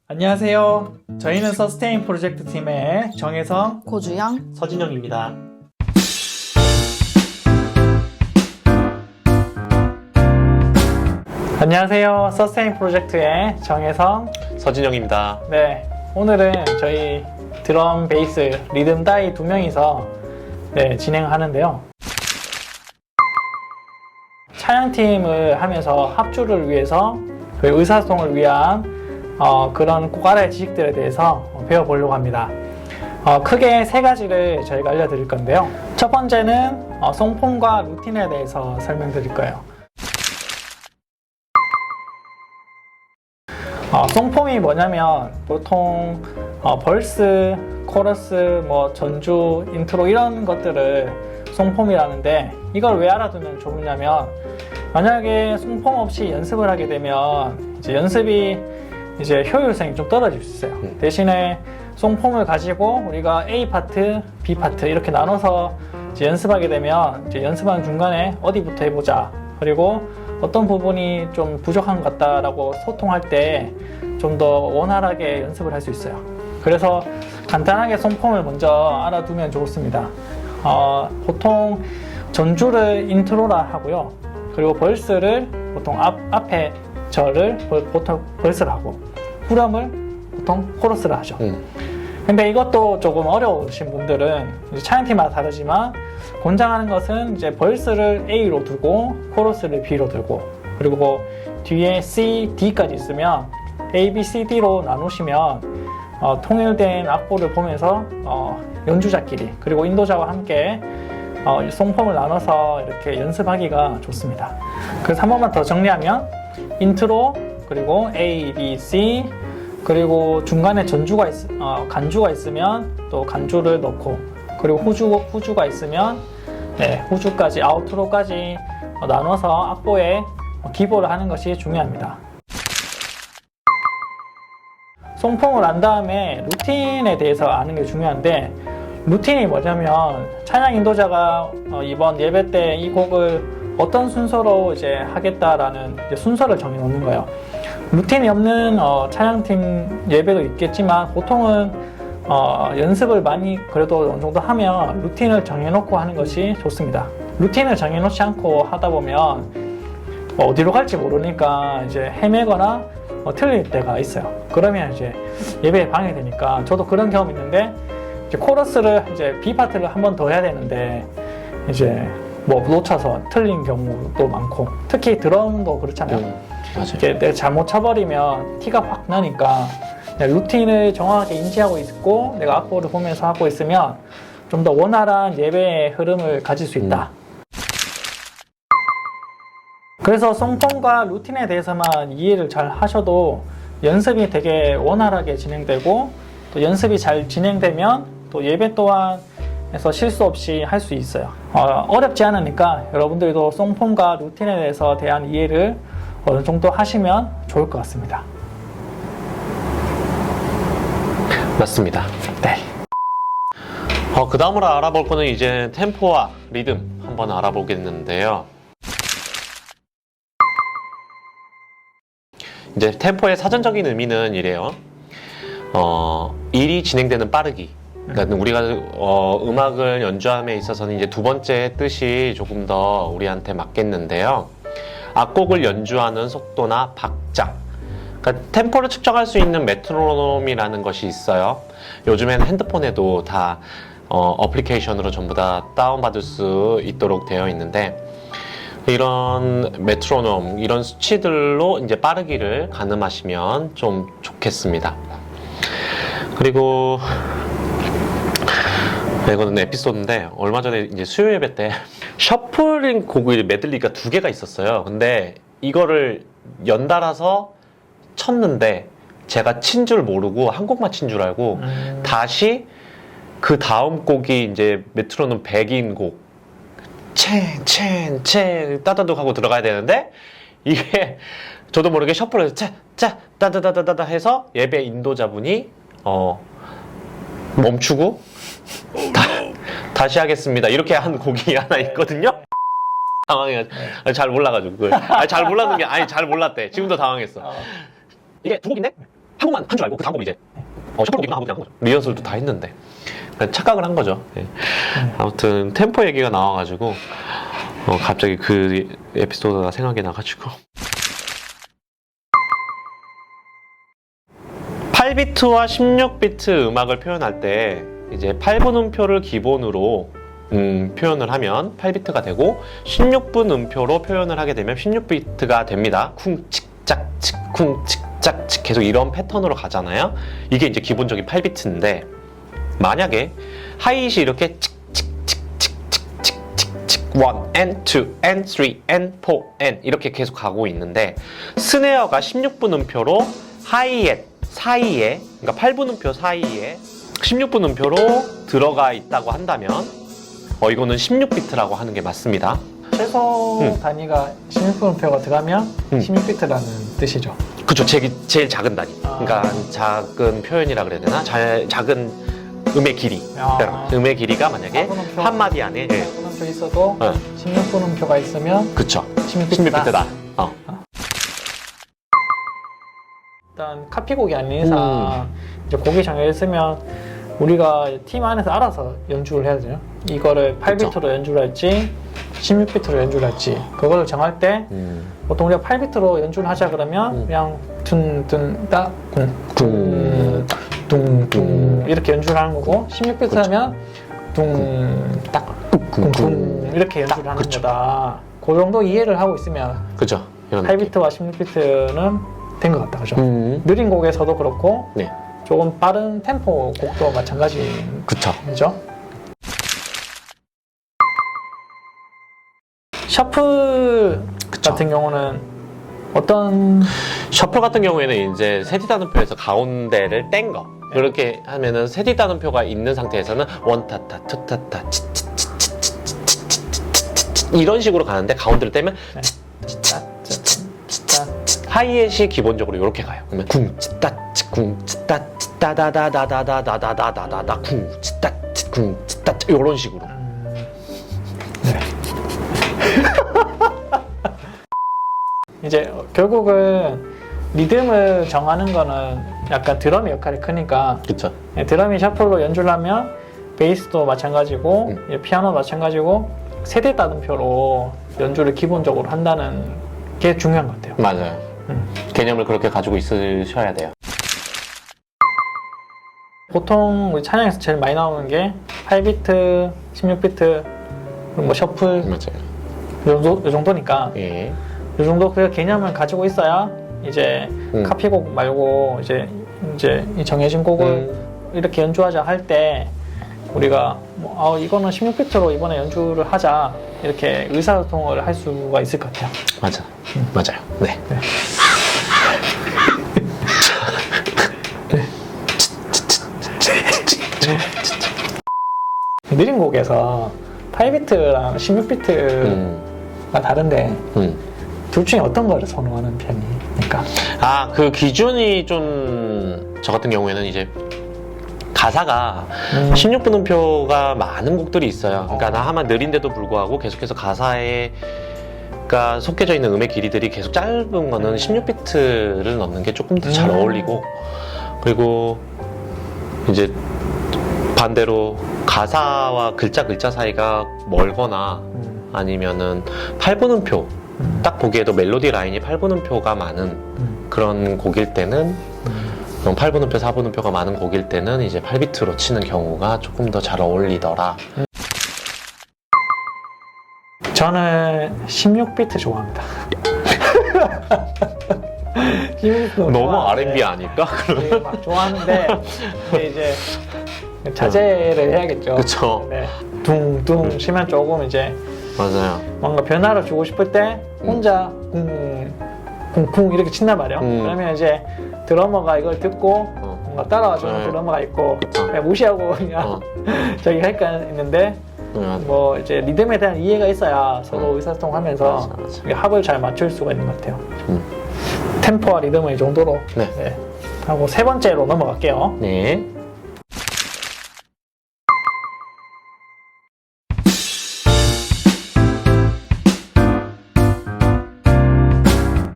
안녕하세요. 저희는 서스테인 프로젝트 팀의 정혜성, 고주영, 서진영입니다. 안녕하세요. 서스테인 프로젝트의 정혜성, 서진영입니다. 네, 오늘은 저희 드럼, 베이스, 리듬, 따이 두 명이서 진행하는데요. 찬양팀을 하면서 합주를 위해서 그 의사소통을 위한 그런 꼭 알아야 할 지식들에 대해서 배워보려고 합니다. 크게 세 가지를 저희가 알려드릴 건데요. 첫 번째는 송폼과 루틴에 대해서 설명드릴 거예요. 송폼이 뭐냐면 보통 벌스, 코러스, 전주, 인트로 이런 것들을 송폼이라는데, 이걸 왜 알아두면 좋으냐면 만약에 송폼 없이 연습을 하게 되면 연습이 효율성이 좀 떨어질 수 있어요. 대신에 송폼을 가지고 우리가 A 파트, B 파트 이렇게 나눠서 연습하게 되면 연습하는 중간에 어디부터 해보자, 그리고 어떤 부분이 좀 부족한 것 같다라고 소통할 때 좀 더 원활하게 연습을 할 수 있어요. 그래서 간단하게 송폼을 먼저 알아두면 좋습니다. 보통 전주를 인트로라 하고요. 그리고 벌스를 보통 앞에 절을 보통 벌스를 하고, 후렴을 보통 코러스를 하죠. 근데 이것도 조금 어려우신 분들은 찬양팀마다 다르지만, 권장하는 것은 벌스를 A로 두고 코러스를 B로 두고, 그리고 뒤에 C, D까지 있으면 A, B, C, D로 나누시면 통일된 악보를 보면서 연주자끼리 그리고 인도자와 함께 송폼을 나눠서 이렇게 연습하기가 좋습니다. 그래서 한 번만 더 정리하면 인트로, 그리고 A, B, C, 그리고 중간에 간주가 있으면 또 간주를 넣고, 그리고 후주가 있으면 후주까지, 아우트로까지 나눠서 악보에 기보를 하는 것이 중요합니다. 송폼을 안 다음에 루틴에 대해서 아는 게 중요한데, 루틴이 뭐냐면 찬양 인도자가 이번 예배 때 이 곡을 어떤 순서로 하겠다라는 순서를 정해 놓는 거예요. 루틴이 없는 찬양팀 예배도 있겠지만, 보통은 연습을 많이 그래도 어느 정도 하면 루틴을 정해놓고 하는 것이 좋습니다. 루틴을 정해놓지 않고 하다 보면 어디로 갈지 모르니까 헤매거나 틀릴 때가 있어요. 그러면 예배에 방해되니까, 저도 그런 경험이 있는데, 코러스를 B 파트를 한 번 더 해야 되는데 놓쳐서 틀린 경우도 많고, 특히 드럼도 그렇잖아요. 맞아요. 내가 잘못 쳐버리면 티가 확 나니까 루틴을 정확하게 인지하고 있고 내가 악보를 보면서 하고 있으면 좀 더 원활한 예배의 흐름을 가질 수 있다. 그래서 송폼과 루틴에 대해서만 이해를 잘 하셔도 연습이 되게 원활하게 진행되고, 또 연습이 잘 진행되면 또 예배 또한에서 실수 없이 할 수 있어요. 어렵지 않으니까 여러분들도 송폼과 루틴에 대한 이해를 어느 정도 하시면 좋을 것 같습니다. 맞습니다. 네. 그 다음으로 알아볼 거는 이제 템포와 리듬 한번 알아보겠는데요. 이제 템포의 사전적인 의미는 이래요. 일이 진행되는 빠르기. 그러니까 우리가 음악을 연주함에 있어서는 이제 두 번째 뜻이 조금 더 우리한테 맞겠는데요. 악곡을 연주하는 속도나 박자. 그러니까 템포를 측정할 수 있는 메트로놈이라는 것이 있어요. 요즘에는 핸드폰에도 다 어플리케이션으로 전부 다 다운받을 수 있도록 되어 있는데, 이런 메트로놈, 이런 수치들로 빠르기를 가늠하시면 좀 좋겠습니다. 그리고 이거는 에피소드인데, 얼마 전에 수요 예배 때 셔플링 곡의 메들리가 두 개가 있었어요. 근데 이거를 연달아서 쳤는데 제가 친 줄 모르고 한 곡만 친 줄 알고 다시 그 다음 곡이 메트로놈 100인 곡 첸 따다둑 하고 들어가야 되는데, 이게 저도 모르게 셔플을 짜 따다다다다 해서 예배 인도자분이 멈추고 다시 하겠습니다 이렇게 한 곡이 하나 있거든요. 당황해. 잘 몰라가지고 그걸. 잘 몰랐는 게 잘 몰랐대. 지금도 당황했어. 이게 두 곡인데 한국만 한 줄 알고 그 다음 곡 이제 셔플 곡이나 한번 한 거죠. 리허설도 다 했는데 착각을 한 거죠. 예. 아무튼 템포 얘기가 나와가지고 갑자기 그 에피소드가 생각이 나가지고 8비트와 16비트 음악을 표현할 때 이제 8분 음표를 기본으로 표현을 하면 8비트가 되고 16분 음표로 표현을 하게 되면 16비트가 됩니다. 쿵칙짝칙 쿵칙짝칙 계속 이런 패턴으로 가잖아요. 이게 이제 기본적인 8비트인데 만약에 하이잇이 이렇게 칙칙칙칙칙칙칙 1 and 2 and 3 and 4 and 이렇게 계속 가고 있는데 스네어가 16분 음표로 하이잇 사이에 그러니까 8분 음표 사이에 16분 음표로 들어가 있다고 한다면 이거는 16비트라고 하는 게 맞습니다. 최소 단위가 16분음표가 들어가면 16비트라는 뜻이죠. 그쵸. 제일 작은 단위. 그러니까 작은 표현이라 그래야 되나? 작은 음의 길이. 음의 길이가 만약에 한마디 안에 8분음표 있어도 16분음표가 있으면 그쵸. 16비트다. 일단 카피곡이 아닌 이상 이제 곡이 정해져 있으면 우리가 팀 안에서 알아서 연주를 해야 돼요. 이거를 8비트로 연주를 할지 16비트로 연주를 할지 그거를 정할 때 보통 우리가 8비트로 연주를 하자 그러면 그냥 둔둔따 둥둥 이렇게 연주를 하는 거고 16비트 하면 둥딱 쿵쿵 이렇게 연주를 하는 거다. 그 정도 이해를 하고 있으면 그죠. 8비트와 16비트는 된 것 같다. 그죠? 느린 곡에서도 그렇고 네. 조금 빠른 템포 곡도 마찬가지죠. 그쵸. 셔플 같은 경우는 어떤 셔플 같은 경우에는 이제 세디 단음표에서 가운데를 뗀 거. 그렇게 하면은 세디 단음표가 있는 상태에서는 원타타, 투타타, 이런 식으로 가는데 가운데를 떼면 하이햇이 기본적으로 이렇게 가요. 그러면 쿵치따치 쿵치따치 따다다다다다다다다다다 쿵치따치 쿵치따치 이런 식으로. 네. 이제 결국은 리듬을 정하는 거는 약간 드럼의 역할이 크니까. 그렇죠. 드럼이 셔플로 연주를 하면 베이스도 마찬가지고 피아노도 마찬가지고 세대 따옴표로 연주를 기본적으로 한다는 게 중요한 것 같아요. 맞아요. 개념을 그렇게 가지고 있으셔야 돼요. 보통 우리 찬양에서 제일 많이 나오는 게 8비트, 16비트, 뭐 셔플 맞아요. 이 정도니까 예. 이 정도 그 개념을 가지고 있어야 이제 카피곡 말고 이제 이 정해진 곡을 이렇게 연주하자 할 때 우리가 뭐, 이거는 16비트로 이번에 연주를 하자 이렇게 의사소통을 할 수가 있을 것 같아요. 맞아요. 네. 네. 느린 곡에서 8비트랑 16비트가 다른데 둘 중에 어떤 거를 선호하는 편입니까? 그 기준이 좀 저 같은 경우에는 이제 가사가 16분 음표가 많은 곡들이 있어요. 그러니까 다만 느린데도 불구하고 계속해서 가사에 속해져 있는 음의 길이들이 계속 짧은 거는 16비트를 넣는 게 조금 더 잘 어울리고, 그리고 이제 반대로 가사와 글자 사이가 멀거나 아니면은 8분 음표 딱 보기에도 멜로디 라인이 8분 음표가 많은 그런 곡일 때는 8분 음표, 4분 음표가 많은 곡일 때는 이제 8비트로 치는 경우가 조금 더 잘 어울리더라. 저는 16비트 좋아합니다. 16비트 너무 R&B 아닐까? 네, 막 좋아하는데 이제 자제를 해야겠죠. 그쵸. 네. 둥둥 치면 조금 이제 맞아요. 뭔가 변화를 주고 싶을 때 혼자 쿵쿵 이렇게 친단 말이에요. 그러면 이제 드러머가 이걸 듣고 뭔가 따라와주는 드러머가 있고 그냥 무시하고 그냥 저기 할까 했는데 뭐 이제 리듬에 대한 이해가 있어야 서로 의사소통하면서 맞아. 합을 잘 맞출 수가 있는 것 같아요. 템포와 리듬은 이 정도로 네. 하고 세 번째로 넘어갈게요. 네.